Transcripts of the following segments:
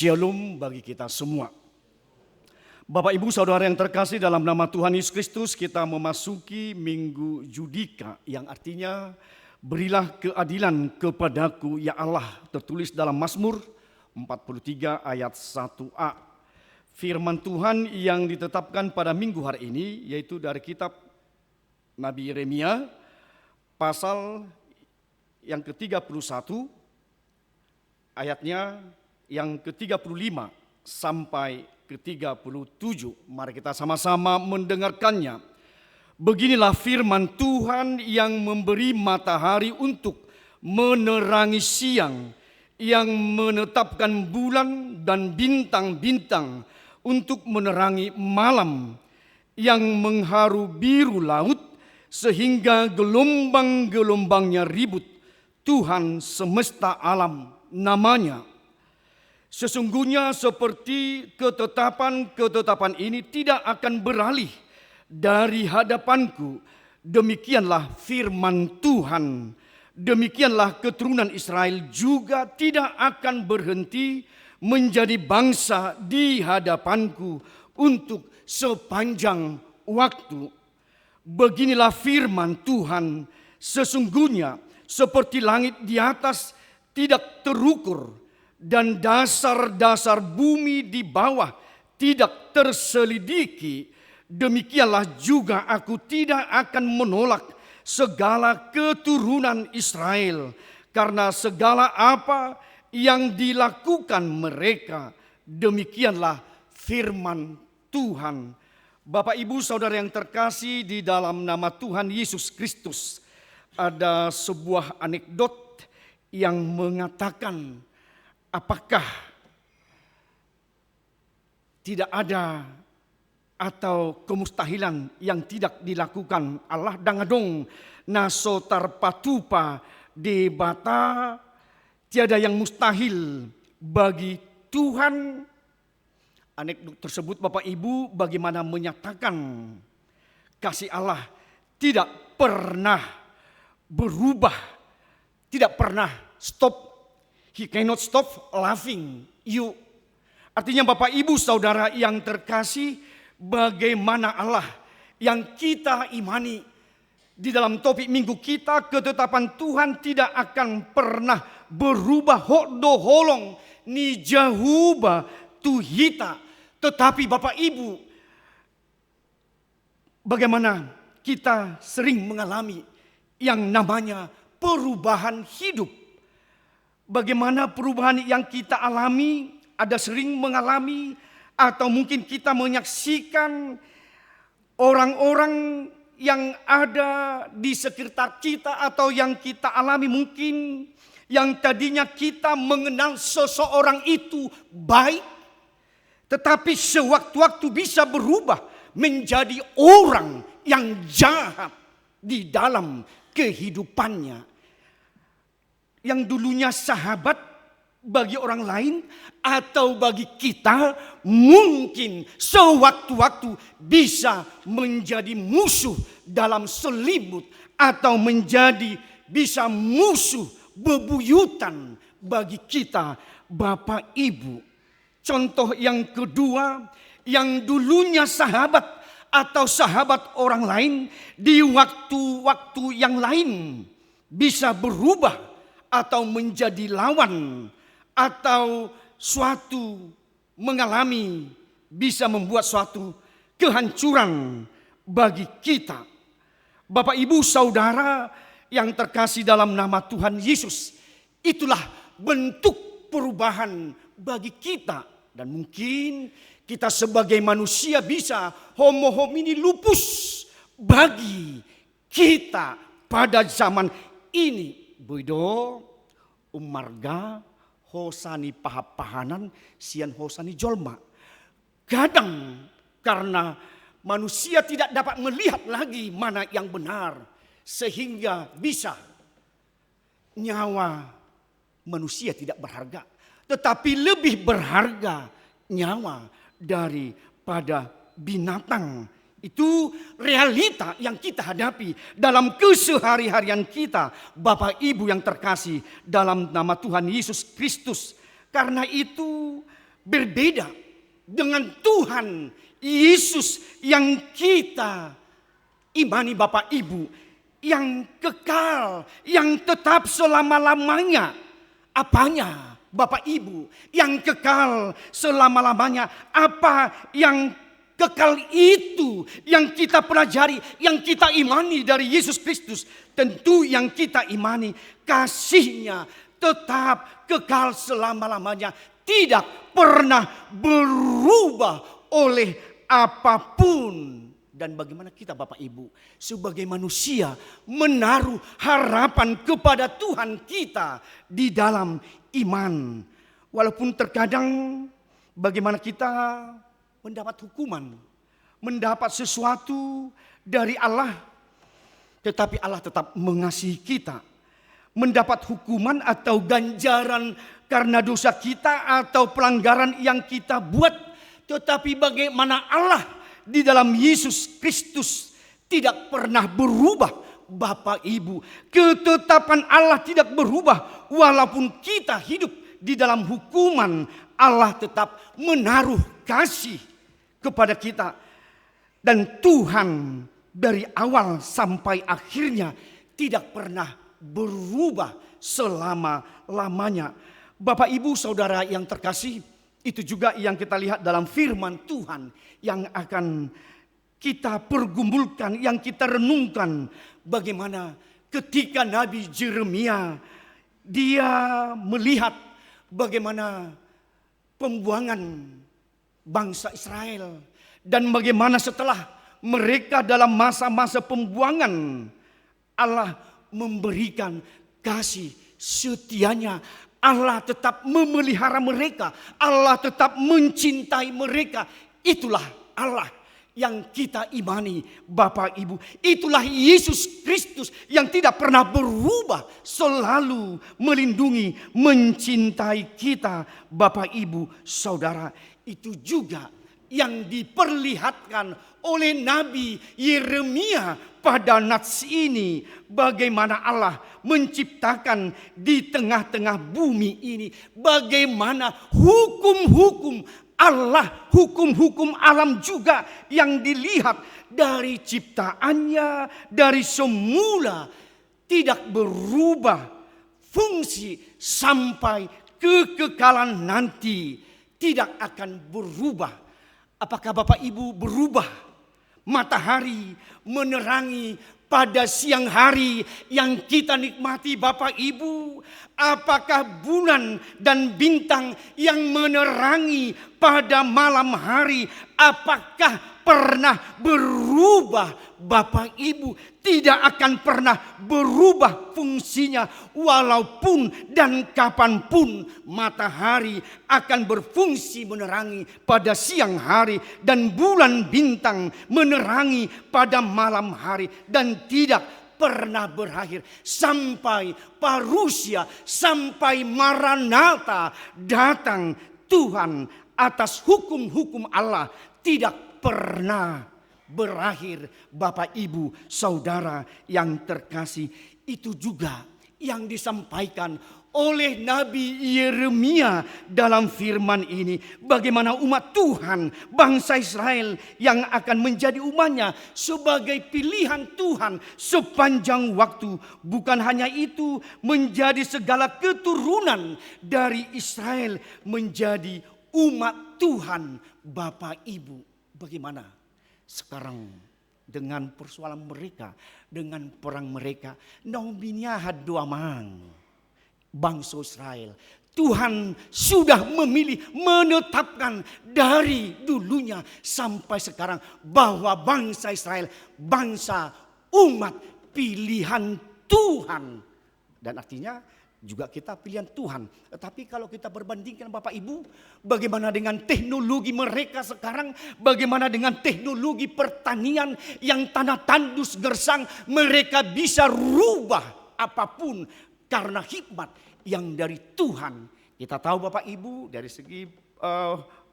Shalom bagi kita semua. Bapak Ibu Saudara yang terkasih, dalam nama Tuhan Yesus Kristus kita memasuki Minggu Judika, yang artinya berilah keadilan kepadaku ya Allah, tertulis dalam Mazmur 43 ayat 1a. Firman Tuhan yang ditetapkan pada minggu hari ini yaitu dari kitab Nabi Yeremia pasal yang ke-31 ayatnya yang ke-35 sampai ke-37. Mari kita sama-sama mendengarkannya. Beginilah firman Tuhan yang memberi matahari untuk menerangi siang, yang menetapkan bulan dan bintang-bintang untuk menerangi malam, yang mengharu biru laut sehingga gelombang-gelombangnya ribut. Tuhan semesta alam namanya. Sesungguhnya seperti ketetapan-ketetapan ini tidak akan beralih dari hadapanku, demikianlah firman Tuhan. Demikianlah keturunan Israel juga tidak akan berhenti menjadi bangsa di hadapanku untuk sepanjang waktu. Beginilah firman Tuhan, sesungguhnya seperti langit di atas tidak terukur dan dasar-dasar bumi di bawah tidak terselidiki, demikianlah juga aku tidak akan menolak segala keturunan Israel, karena segala apa yang dilakukan mereka, demikianlah firman Tuhan. Bapak Ibu Saudara yang terkasih, di dalam nama Tuhan Yesus Kristus ada sebuah anekdot yang mengatakan, apakah tidak ada atau kemustahilan yang tidak dilakukan Allah dangadong nasotar patupa de bata, tiada yang mustahil bagi Tuhan. Anekdot tersebut Bapak Ibu bagaimana menyatakan kasih Allah tidak pernah berubah, tidak pernah stop. He cannot stop loving you. Artinya Bapak Ibu Saudara yang terkasih, bagaimana Allah yang kita imani di dalam topik minggu kita, ketetapan Tuhan tidak akan pernah berubah. Hodo holong ni jahuba tuhita. Tetapi Bapak Ibu, bagaimana kita sering mengalami yang namanya perubahan hidup. Bagaimana perubahan yang kita alami, ada sering mengalami atau mungkin kita menyaksikan orang-orang yang ada di sekitar kita atau yang kita alami mungkin yang tadinya kita mengenal seseorang itu baik, tetapi sewaktu-waktu bisa berubah menjadi orang yang jahat di dalam kehidupannya. Yang dulunya sahabat bagi orang lain atau bagi kita, mungkin sewaktu-waktu bisa menjadi musuh dalam selimut atau menjadi bisa musuh bebuyutan bagi kita Bapak Ibu. Contoh yang kedua, yang dulunya sahabat atau sahabat orang lain di waktu-waktu yang lain bisa berubah atau menjadi lawan, atau suatu mengalami bisa membuat suatu kehancuran bagi kita. Bapak Ibu Saudara yang terkasih dalam nama Tuhan Yesus, itulah bentuk perubahan bagi kita. Dan mungkin kita sebagai manusia bisa homo homini lupus bagi kita pada zaman ini. Boido umarga hosani pahapahanan sian hosani jolma. Kadang karena manusia tidak dapat melihat lagi mana yang benar, sehingga bisa nyawa manusia tidak berharga. Tetapi lebih berharga nyawa daripada binatang. Itu realita yang kita hadapi dalam kesehari-harian kita, Bapak Ibu yang terkasih dalam nama Tuhan Yesus Kristus. Karena itu berbeda dengan Tuhan Yesus yang kita imani Bapak Ibu, yang kekal, yang tetap selama-lamanya. Apanya Bapak Ibu yang kekal selama-lamanya? Apa yang kekal itu yang kita pelajari, yang kita imani dari Yesus Kristus? Tentu yang kita imani kasih-Nya tetap kekal selama-lamanya, tidak pernah berubah oleh apapun. Dan bagaimana kita Bapak Ibu sebagai manusia menaruh harapan kepada Tuhan kita di dalam iman. Walaupun terkadang bagaimana kita mendapat hukuman, mendapat sesuatu dari Allah, tetapi Allah tetap mengasihi kita. Mendapat hukuman atau ganjaran karena dosa kita atau pelanggaran yang kita buat, tetapi bagaimana Allah di dalam Yesus Kristus tidak pernah berubah. Bapak Ibu, ketetapan Allah tidak berubah. Walaupun kita hidup di dalam hukuman, Allah tetap menaruh kasih kepada kita. Dan Tuhan dari awal sampai akhirnya tidak pernah berubah selama-lamanya. Bapak Ibu Saudara yang terkasih, itu juga yang kita lihat dalam firman Tuhan yang akan kita pergumulkan, yang kita renungkan. Bagaimana ketika Nabi Yeremia dia melihat bagaimana pembuangan bangsa Israel. Dan bagaimana setelah mereka dalam masa-masa pembuangan, Allah memberikan kasih setianya. Allah tetap memelihara mereka. Allah tetap mencintai mereka. Itulah Allah yang kita imani Bapak Ibu. Itulah Yesus Kristus yang tidak pernah berubah. Selalu melindungi, mencintai kita Bapak Ibu Saudara. Itu juga yang diperlihatkan oleh Nabi Yeremia pada nats ini. Bagaimana Allah menciptakan di tengah-tengah bumi ini. Bagaimana hukum-hukum Allah, hukum-hukum alam juga yang dilihat dari ciptaannya, dari semula tidak berubah fungsi sampai kekekalan nanti tidak akan berubah. Apakah Bapak Ibu berubah? Matahari menerangi pada siang hari yang kita nikmati Bapak Ibu. Apakah bulan dan bintang yang menerangi pada malam hari, apakah pernah berubah Bapak Ibu? Tidak akan pernah berubah fungsinya. Walaupun dan kapanpun matahari akan berfungsi menerangi pada siang hari, dan bulan bintang menerangi pada malam hari, dan tidak pernah berakhir sampai parusia, sampai Maranatha datang Tuhan. Atas hukum-hukum Allah tidak pernah berakhir. Bapak Ibu Saudara yang terkasih, itu juga yang disampaikan oleh Nabi Yeremia dalam firman ini. Bagaimana umat Tuhan, bangsa Israel yang akan menjadi umatnya sebagai pilihan Tuhan sepanjang waktu. Bukan hanya itu, menjadi segala keturunan dari Israel menjadi umat Tuhan. Bapak Ibu, bagaimana sekarang dengan persoalan mereka, dengan perang mereka? Nauminya haduamang bangsa Israel. Tuhan sudah memilih, menetapkan dari dulunya sampai sekarang bahwa bangsa Israel, bangsa umat pilihan Tuhan. Dan artinya juga kita pilihan Tuhan. Tetapi kalau kita berbandingkan Bapak Ibu, bagaimana dengan teknologi mereka sekarang? Bagaimana dengan teknologi pertanian yang tanah tandus gersang? Mereka bisa rubah apapun karena hikmat yang dari Tuhan. Kita tahu Bapak Ibu dari segi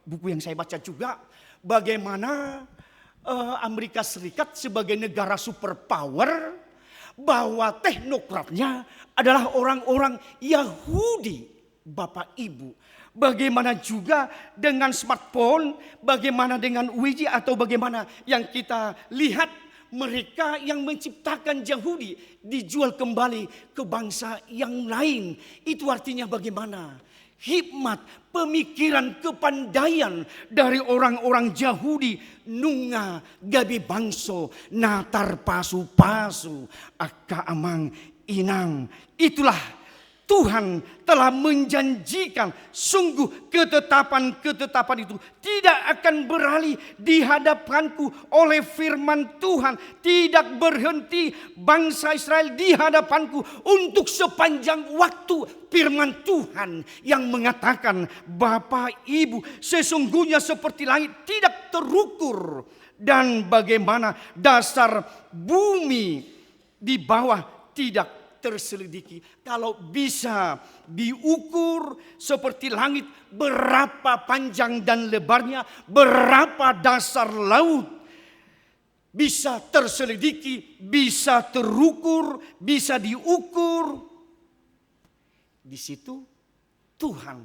buku yang saya baca juga, bagaimana Amerika Serikat sebagai negara superpower, bahwa teknokratnya adalah orang-orang Yahudi Bapak Ibu. Bagaimana juga dengan smartphone, bagaimana dengan Ouija, atau bagaimana yang kita lihat mereka yang menciptakan Yahudi dijual kembali ke bangsa yang lain. Itu artinya bagaimana hikmat, pemikiran, kepandaian dari orang-orang Yahudi nunga gabi bangso natar pasu-pasu aka amang inang. Itulah Tuhan telah menjanjikan, sungguh ketetapan-ketetapan itu tidak akan beralih di hadapanku oleh firman Tuhan. Tidak berhenti bangsa Israel di hadapanku untuk sepanjang waktu. Firman Tuhan yang mengatakan, Bapak Ibu, sesungguhnya seperti langit tidak terukur, dan bagaimana dasar bumi di bawah tidak terselidiki. Kalau bisa diukur seperti langit, berapa panjang dan lebarnya, berapa dasar laut, bisa terselidiki, bisa terukur, bisa diukur. Di situ Tuhan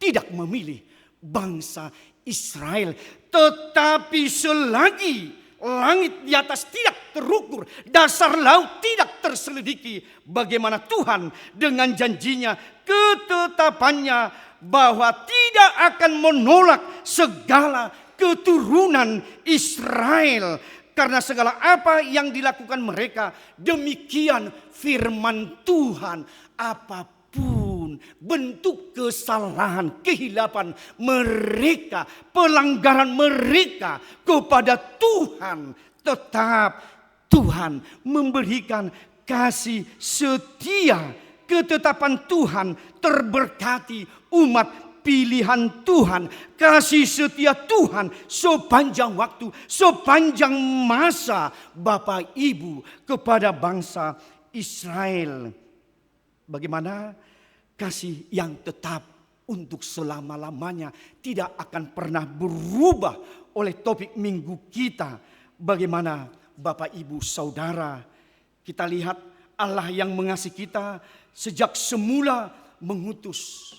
tidak memilih bangsa Israel, tetapi selagi langit di atas tidak terukur, dasar laut tidak terselidiki, bagaimana Tuhan dengan janjinya, ketetapannya bahwa tidak akan menolak segala keturunan Israel. Karena segala apa yang dilakukan mereka, demikian firman Tuhan. Apapun bentuk kesalahan, kehilapan mereka, pelanggaran mereka kepada Tuhan, tetap Tuhan memberikan kasih setia. Ketetapan Tuhan terberkati umat pilihan Tuhan. Kasih setia Tuhan sepanjang waktu, sepanjang masa Bapak Ibu kepada bangsa Israel. Bagaimana kasih yang tetap untuk selama-lamanya, tidak akan pernah berubah oleh topik minggu kita. Bagaimana Bapak Ibu Saudara, kita lihat Allah yang mengasihi kita sejak semula mengutus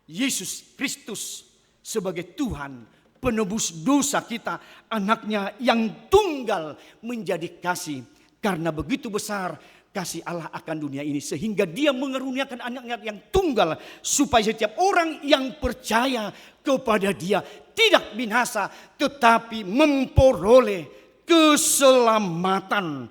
Yesus Kristus sebagai Tuhan penebus dosa kita, anaknya yang tunggal menjadi kasih. Karena begitu besar kasih Allah akan dunia ini, sehingga dia mengeruniakan anaknya yang tunggal, supaya setiap orang yang percaya kepada dia tidak binasa, tetapi memperoleh keselamatan.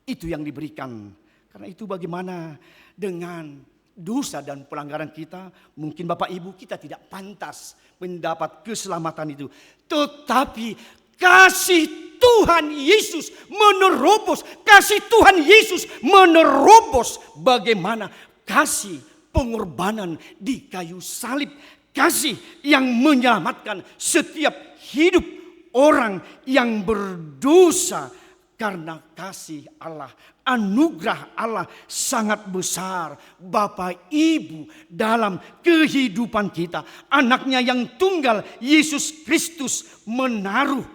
Itu yang diberikan. Karena itu bagaimana dengan dosa dan pelanggaran kita? Mungkin Bapak Ibu, kita tidak pantas mendapat keselamatan itu, tetapi kasih Tuhan Yesus menerobos. Kasih Tuhan Yesus menerobos. Bagaimana kasih pengorbanan di kayu salib, kasih yang menyelamatkan setiap hidup orang yang berdosa. Karena kasih Allah, anugerah Allah sangat besar Bapak Ibu dalam kehidupan kita. Anaknya yang tunggal Yesus Kristus menaruh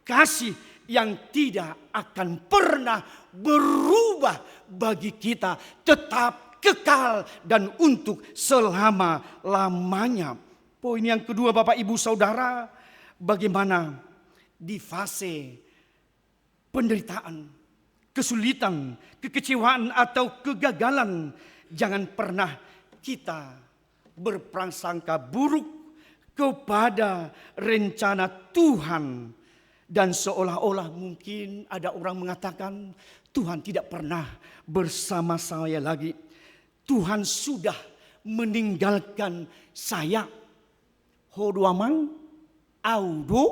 kasih yang tidak akan pernah berubah bagi kita, tetap kekal dan untuk selama-lamanya. Poin yang kedua Bapak Ibu Saudara, bagaimana di fase penderitaan, kesulitan, kekecewaan atau kegagalan, jangan pernah kita berprasangka buruk kepada rencana Tuhan. Dan seolah-olah mungkin ada orang mengatakan, Tuhan tidak pernah bersama saya lagi. Tuhan sudah meninggalkan saya. Hodoamang, audo,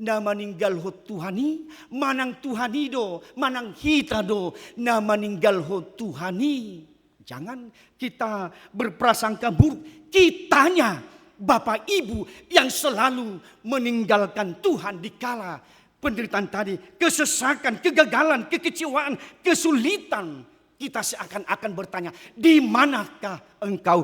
nama ninggal ho Tuhani, manang Tuhani do, manang hita do, nama ninggal ho Tuhani. Jangan kita berprasangka buruk, kitanya Bapak Ibu yang selalu meninggalkan Tuhan di kala penderitaan tadi, kesesakan, kegagalan, kekecewaan, kesulitan. Kita seakan-akan bertanya, di manakah engkau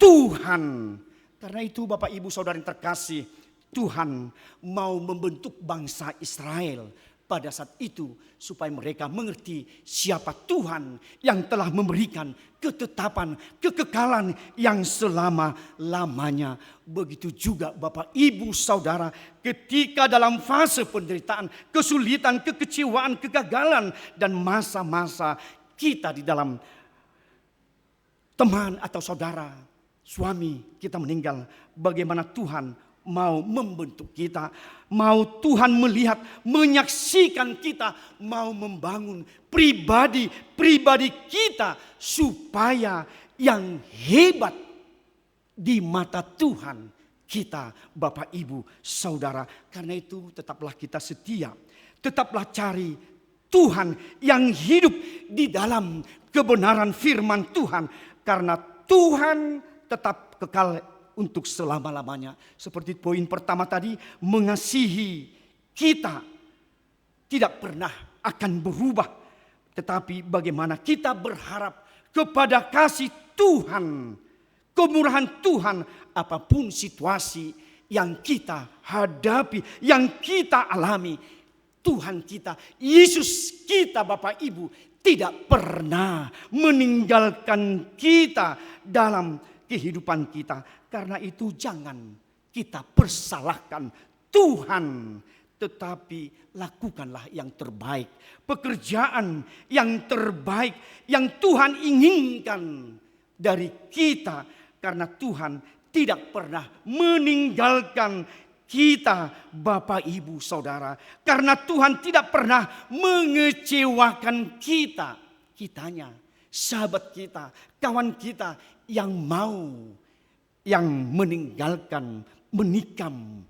Tuhan? Karena itu Bapak Ibu Saudara yang terkasih, Tuhan mau membentuk bangsa Israel pada saat itu supaya mereka mengerti siapa Tuhan yang telah memberikan ketetapan, kekekalan yang selama-lamanya. Begitu juga Bapak, Ibu, Saudara, ketika dalam fase penderitaan, kesulitan, kekecewaan, kegagalan, dan masa-masa kita di dalam teman atau saudara, suami kita meninggal, bagaimana Tuhan mau membentuk kita, mau Tuhan melihat, menyaksikan kita, mau membangun pribadi kita supaya yang hebat di mata Tuhan kita, Bapak, Ibu, Saudara. Karena itu tetaplah kita setia, tetaplah cari Tuhan yang hidup di dalam kebenaran firman Tuhan. Karena Tuhan tetap kekal untuk selama-lamanya. Seperti poin pertama tadi, mengasihi kita tidak pernah akan berubah. Tetapi bagaimana kita berharap kepada kasih Tuhan, kemurahan Tuhan, apapun situasi yang kita hadapi, yang kita alami. Tuhan kita, Yesus kita, Bapak Ibu, tidak pernah meninggalkan kita dalam kehidupan kita. Karena itu jangan kita persalahkan Tuhan, tetapi lakukanlah yang terbaik. Pekerjaan yang terbaik yang Tuhan inginkan dari kita. Karena Tuhan tidak pernah meninggalkan kita, Bapak, Ibu, Saudara. Karena Tuhan tidak pernah mengecewakan kitanya, sahabat kita, kawan kita yang meninggalkan, menikam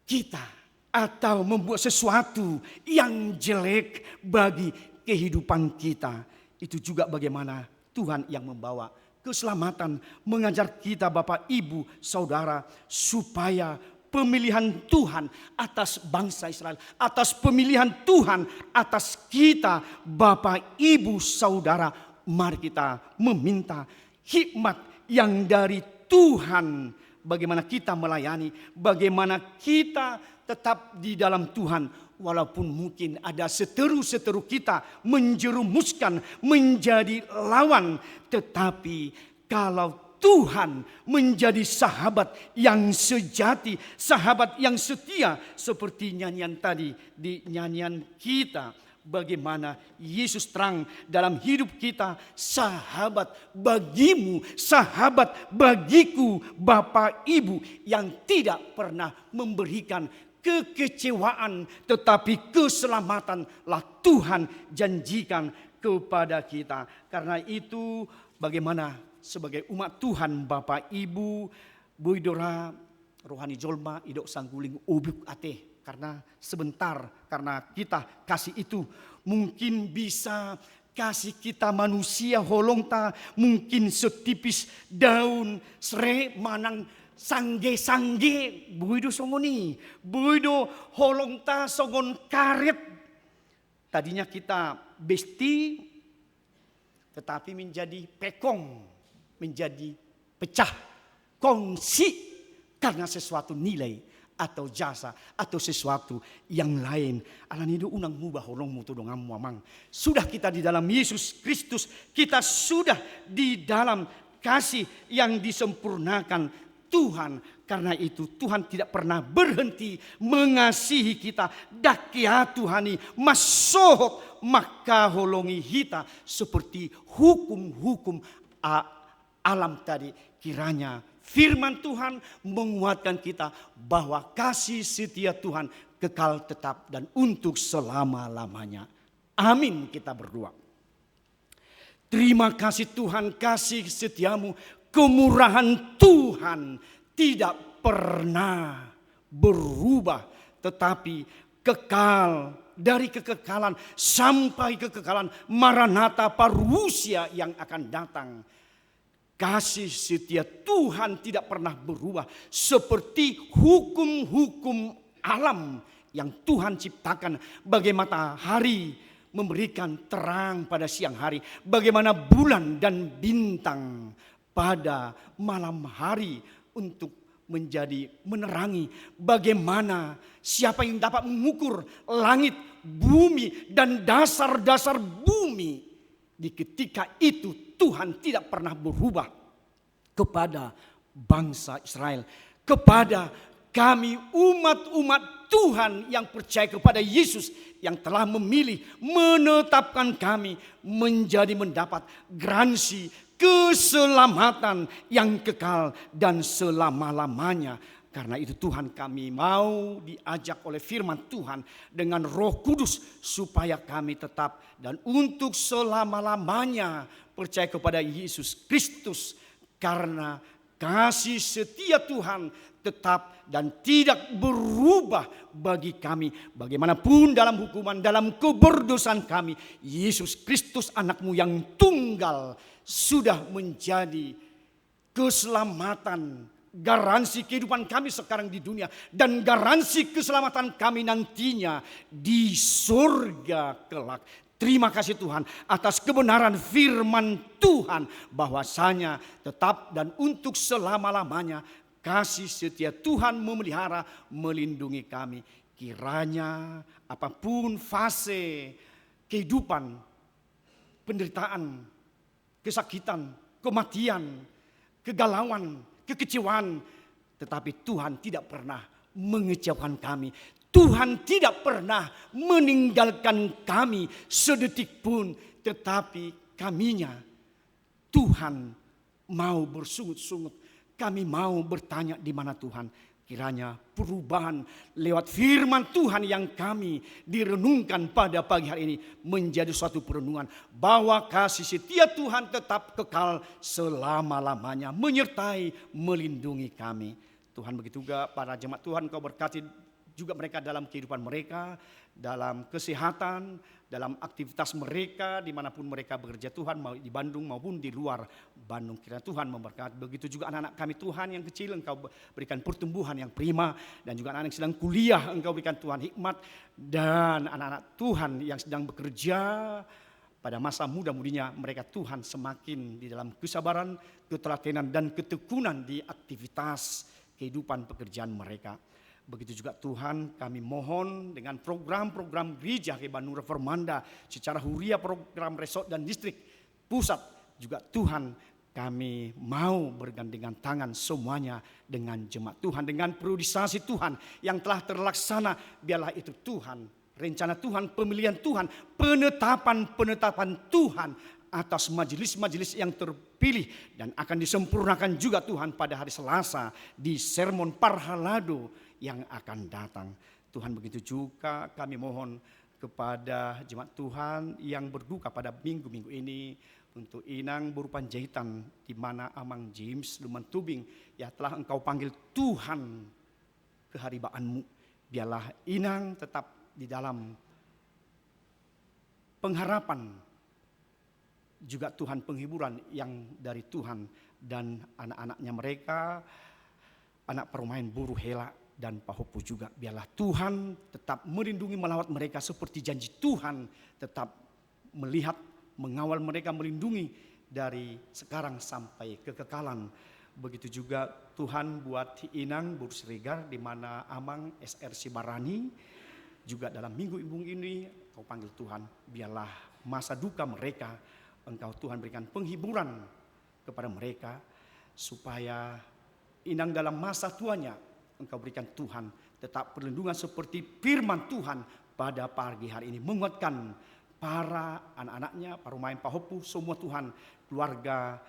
kita atau membuat sesuatu yang jelek bagi kehidupan kita. Itu juga bagaimana Tuhan yang membawa keselamatan, mengajar kita, Bapak, Ibu, Saudara, supaya pemilihan Tuhan atas bangsa Israel, atas pemilihan Tuhan atas kita, Bapak, Ibu, Saudara, mari kita meminta hikmat yang dari Tuhan, bagaimana kita melayani, bagaimana kita tetap di dalam Tuhan, walaupun mungkin ada seteru-seteru kita menjerumuskan menjadi lawan, tetapi kalau Tuhan menjadi sahabat yang sejati, sahabat yang setia, seperti nyanyian tadi di nyanyian kita. Bagaimana Yesus terang dalam hidup kita, sahabat bagimu, sahabat bagiku, Bapak, Ibu, yang tidak pernah memberikan kekecewaan, tetapi keselamatanlah Tuhan janjikan kepada kita. Karena itu bagaimana sebagai umat Tuhan, Bapak, Ibu, Buidora, Rohani Jolma, Idok Sangguling, Ubuk Ate. Karena sebentar, karena kita kasih itu mungkin bisa kasih kita manusia holongta, mungkin setipis daun sere manang sangge buido songoni, buido holongta songon karet. Tadinya kita besti, tetapi menjadi pekong, menjadi pecah, kongsi karena sesuatu nilai atau jasa atau sesuatu yang lain. Alanido unang mubah holong mutu dong amang. Sudah kita di dalam Yesus Kristus, kita sudah di dalam kasih yang disempurnakan Tuhan. Karena itu Tuhan tidak pernah berhenti mengasihi kita. Dakia Tuhani masohot maka holongi kita seperti hukum-hukum alam tadi. Kiranya firman Tuhan menguatkan kita bahwa kasih setia Tuhan kekal tetap dan untuk selama-lamanya. Amin, kita berdoa. Terima kasih Tuhan, kasih setiamu, kemurahan Tuhan tidak pernah berubah, tetapi kekal dari kekekalan sampai kekekalan Maranatha parusia yang akan datang. Kasih setia Tuhan tidak pernah berubah seperti hukum-hukum alam yang Tuhan ciptakan. Bagaimana matahari memberikan terang pada siang hari, bagaimana bulan dan bintang pada malam hari untuk menjadi menerangi bagaimana siapa yang dapat mengukur langit, bumi, dan dasar-dasar bumi. Di ketika itu Tuhan tidak pernah berubah kepada bangsa Israel, kepada kami umat-umat Tuhan yang percaya kepada Yesus yang telah memilih, menetapkan kami menjadi mendapat garansi keselamatan yang kekal dan selama-lamanya. Karena itu Tuhan, kami mau diajak oleh firman Tuhan dengan Roh Kudus supaya kami tetap dan untuk selama-lamanya percaya kepada Yesus Kristus. Karena kasih setia Tuhan tetap dan tidak berubah bagi kami. Bagaimanapun dalam hukuman, dalam keberdosaan kami, Yesus Kristus anakmu yang tunggal sudah menjadi keselamatan, garansi kehidupan kami sekarang di dunia, dan garansi keselamatan kami nantinya di surga kelak. Terima kasih Tuhan atas kebenaran firman Tuhan bahwasanya tetap dan untuk selama-lamanya kasih setia Tuhan memelihara, melindungi kami. Kiranya apapun fase kehidupan, penderitaan, kesakitan, kematian, kegalauan, kekecewaan, tetapi Tuhan tidak pernah mengecewakan kami. Tuhan tidak pernah meninggalkan kami sedetik pun, tetapi kaminya Tuhan mau bersungut-sungut. Kami mau bertanya di mana Tuhan. Kiranya perubahan lewat firman Tuhan yang kami direnungkan pada pagi hari ini menjadi suatu perenungan bahwa kasih setia Tuhan tetap kekal selama-lamanya menyertai, melindungi kami. Tuhan, begitu juga para jemaat Tuhan, Kau berkati juga mereka dalam kehidupan mereka, dalam kesehatan, dalam aktivitas mereka dimanapun mereka bekerja Tuhan, mau di Bandung maupun di luar Bandung. Kiranya Tuhan memberkati. Begitu juga anak-anak kami Tuhan yang kecil, Engkau berikan pertumbuhan yang prima, dan juga anak-anak yang sedang kuliah Engkau berikan Tuhan hikmat, dan anak-anak Tuhan yang sedang bekerja pada masa muda-mudinya mereka Tuhan semakin di dalam kesabaran, ketelatenan, dan ketekunan di aktivitas kehidupan pekerjaan mereka. Begitu juga Tuhan, kami mohon dengan program-program gereja Bandung Reformanda secara huria, program resort dan distrik pusat juga Tuhan, kami mau bergandengan tangan semuanya dengan jemaat Tuhan, dengan priorisasi Tuhan yang telah terlaksana. Biarlah itu Tuhan, rencana Tuhan, pemilihan Tuhan, penetapan Tuhan atas majelis-majelis yang terpilih dan akan disempurnakan juga Tuhan pada hari Selasa di sermon Parhalado yang akan datang. Tuhan, begitu juga kami mohon kepada jemaat Tuhan yang berduka pada minggu-minggu ini untuk Inang Buru Panjaitan, di mana Amang James Luman Tubing ya telah Engkau panggil Tuhan keharibaanmu. Biarlah Inang tetap di dalam pengharapan, juga Tuhan penghiburan yang dari Tuhan, dan anak-anaknya mereka, anak permain Buru Hela dan Pak Hopo juga. Biarlah Tuhan tetap melindungi, melawat mereka seperti janji Tuhan, tetap melihat, mengawal mereka, melindungi dari sekarang sampai kekekalan. Begitu juga Tuhan buat Inang Buru Siregar, di mana Amang SR Sibarani juga dalam minggu-minggu ini Kau panggil Tuhan. Biarlah masa duka mereka Engkau Tuhan berikan penghiburan kepada mereka, supaya Inang dalam masa tuanya Engkau berikan Tuhan tetap perlindungan seperti firman Tuhan pada pagi hari ini. Menguatkan para anak-anaknya, para pemain Pak Hopu, semua Tuhan, keluarga,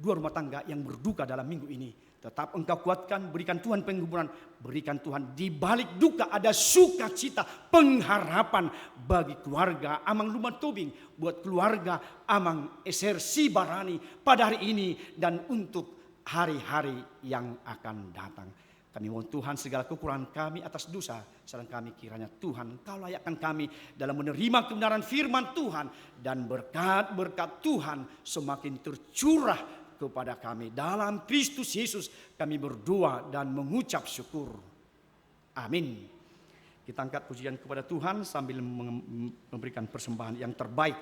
dua rumah tangga yang berduka dalam minggu ini. Tetap Engkau kuatkan, berikan Tuhan penghiburan, berikan Tuhan di balik duka ada sukacita, pengharapan bagi keluarga Amang Luman Tubing, buat keluarga Amang Eser Sibarani pada hari ini dan untuk hari-hari yang akan datang. Kami mohon Tuhan segala kekurangan kami atas dosa, sedang kami kiranya Tuhan Engkau layakkan kami dalam menerima kebenaran firman Tuhan, dan berkat-berkat Tuhan semakin tercurah kepada kami. Dalam Kristus Yesus kami berdoa dan mengucap syukur. Amin. Kita angkat pujian kepada Tuhan sambil memberikan persembahan yang terbaik.